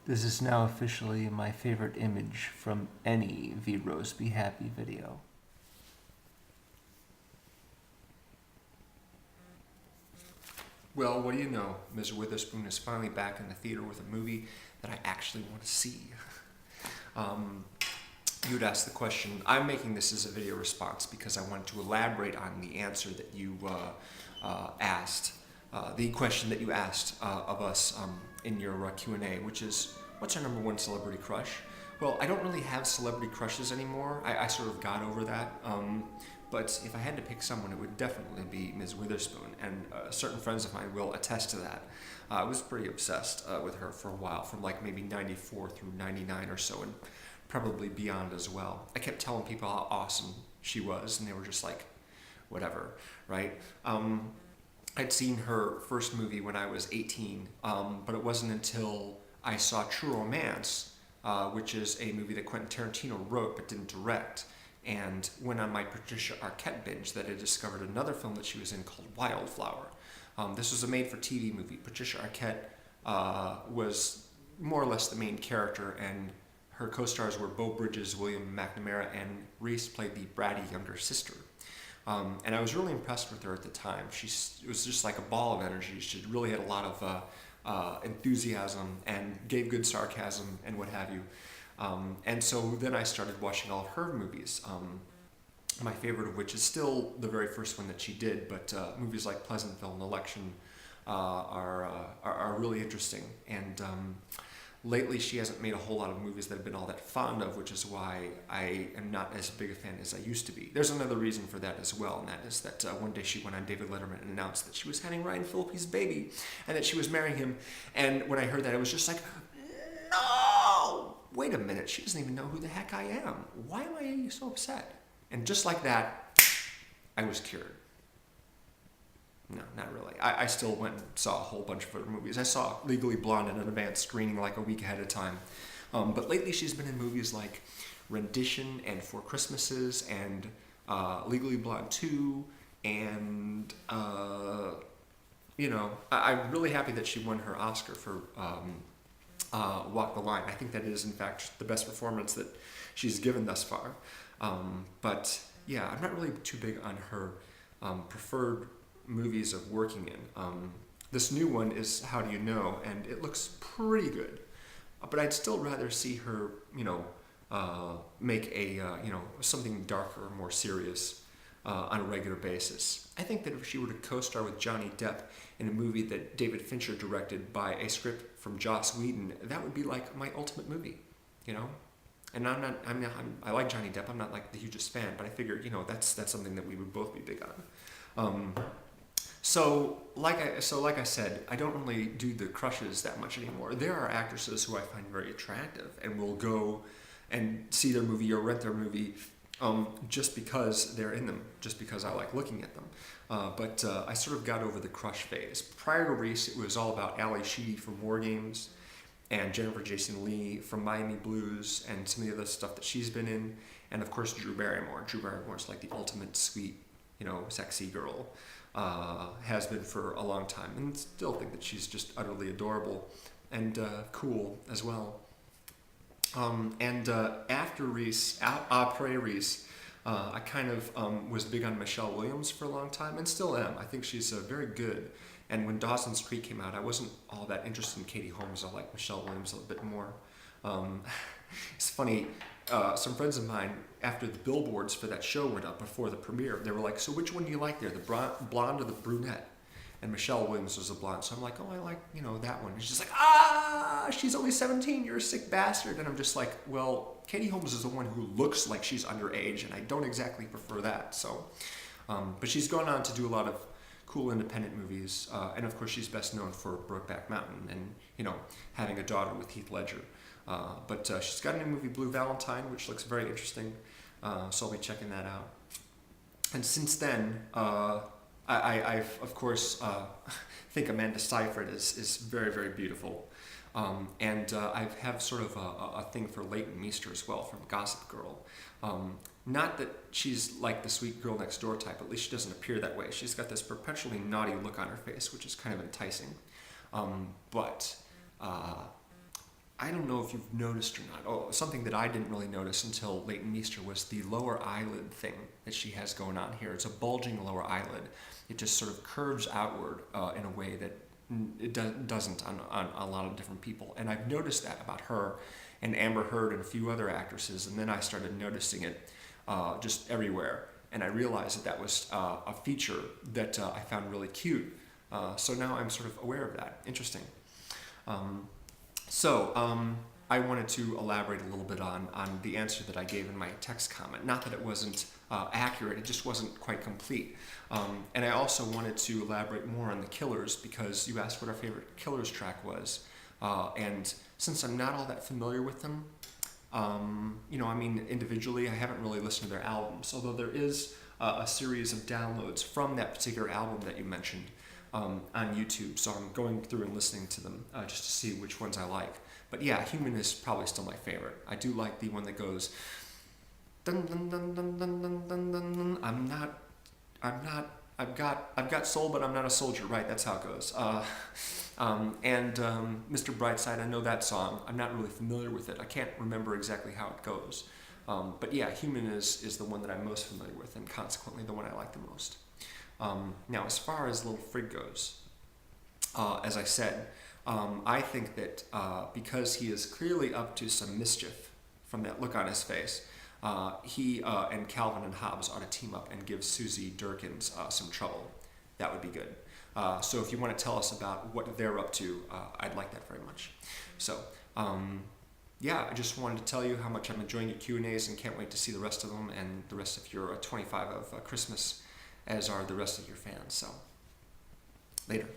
This is now officially my favorite image from any vrosebhappy video. Well, what do you know? Ms. Witherspoon is finally back in the theater with a movie that I actually want to see. You'd ask the question. I'm making this as a video response because I wanted to elaborate on the answer that you asked, the question that you asked of us in your Q&A, which is, what's our number one celebrity crush? Well, I don't really have celebrity crushes anymore. I sort of got over that. But if I had to pick someone, it would definitely be Ms. Witherspoon, and certain friends of mine will attest to that. I was pretty obsessed with her for a while, from like maybe 94 through 99 or so, and probably beyond as well. I kept telling people how awesome she was, and they were just like, whatever, right? I'd seen her first movie when I was 18, but it wasn't until I saw True Romance, which is a movie that Quentin Tarantino wrote but didn't direct, and went on my Patricia Arquette binge that I discovered another film that she was in called Wildflower. This was a made-for-TV movie. Patricia Arquette was more or less the main character, and her co-stars were Beau Bridges, William McNamara, and Reese played the bratty younger sister. And I was really impressed with her at the time. It was just like a ball of energy. She really had a lot of enthusiasm and gave good sarcasm and what have you. And so then I started watching all of her movies. My favorite of which is still the very first one that she did, but movies like Pleasantville and Election are really interesting. And lately she hasn't made a whole lot of movies that I've been all that fond of, which is why I am not as big a fan as I used to be. There's another reason for that as well, and that is that one day she went on David Letterman and announced that she was having Ryan Phillippe's baby and that she was marrying him. And when I heard that, I was just like, no! Wait a minute, she doesn't even know who the heck I am. Why am I so upset? And just like that, I was cured. No, not really. I still went and saw a whole bunch of other movies. I saw Legally Blonde in an advanced screening like a week ahead of time. But lately she's been in movies like Rendition and Four Christmases and Legally Blonde 2 and, I'm really happy that she won her Oscar for Walk the Line. I think that is, in fact, the best performance that she's given thus far. But yeah, I'm not really too big on her preferred movies of working in. This new one is How Do You Know, and it looks pretty good. But I'd still rather see her, make a, something darker, more serious on a regular basis. I think that if she were to co-star with Johnny Depp in a movie that David Fincher directed by a script from Joss Whedon, that would be like my ultimate movie, And I like Johnny Depp. I'm not like the hugest fan, but I figured, that's something that we would both be big on. So like I said, I don't really do the crushes that much anymore. There are actresses who I find very attractive and will go and see their movie or rent their movie just because they're in them, just because I like looking at them. But I sort of got over the crush phase. Prior to Reese, it was all about Ali Sheedy from War Games and Jennifer Jason Leigh from Miami Blues and some of the other stuff that she's been in. And of course, Drew Barrymore. Drew Barrymore is like the ultimate sweet, sexy girl. Has been for a long time, and still think that she's just utterly adorable and cool as well. After Reese, après Reese, I kind of was big on Michelle Williams for a long time, and still am. I think she's very good. And when Dawson's Creek came out, I wasn't all that interested in Katie Holmes. I like Michelle Williams a little bit more. It's funny, some friends of mine, after the billboards for that show went up before the premiere, they were like, so which one do you like there, the blonde or the brunette? And Michelle Williams was a blonde, so I'm like, oh, I like, that one. And she's like, she's only 17, you're a sick bastard. And I'm just like, well, Katie Holmes is the one who looks like she's underage, and I don't exactly prefer that. So, but she's gone on to do a lot of cool independent movies, and of course she's best known for Brokeback Mountain and, having a daughter with Heath Ledger. But she's got a new movie, Blue Valentine, which looks very interesting, so I'll be checking that out. And since then, I've of course think Amanda Seyfried is very, very beautiful. And I have sort of a thing for Leighton Meester as well from Gossip Girl. Not that she's like the sweet girl next door type, at least she doesn't appear that way. She's got this perpetually naughty look on her face, which is kind of enticing. But I don't if you've noticed or not. Oh, something that I didn't really notice until Leighton Meester was the lower eyelid thing that she has going on here. It's a bulging lower eyelid. It just sort of curves outward in a way that it doesn't on a lot of different people. And I've noticed that about her and Amber Heard and a few other actresses, and then I started noticing it just everywhere. And I realized that that was a feature that I found really cute. So now I'm sort of aware of that. Interesting. I wanted to elaborate a little bit on the answer that I gave in my text comment. Not that it wasn't accurate, it just wasn't quite complete. And I also wanted to elaborate more on the Killers, because you asked what our favorite Killers track was. And since I'm not all that familiar with them, individually, I haven't really listened to their albums, although there is a series of downloads from that particular album that you mentioned on YouTube, so I'm going through and listening to them just to see which ones I like. But yeah, Human is probably still my favorite. I do like the one that goes dun dun dun dun dun dun dun dun. I've got soul, but I'm not a soldier. Right, that's how it goes. Mr. Brightside, I know that song. I'm not really familiar with it. I can't remember exactly how it goes. But yeah, Human is the one that I'm most familiar with, and consequently the one I like the most. Now, as far as Little Frig goes, as I said, I think that because he is clearly up to some mischief from that look on his face, he and Calvin and Hobbes ought to team up and give Susie Durkins some trouble. That would be good. So if you want to tell us about what they're up to, I'd like that very much. So, I just wanted to tell you how much I'm enjoying your Q&As and can't wait to see the rest of them and the rest of your 25 of Christmas, as are the rest of your fans. So, later.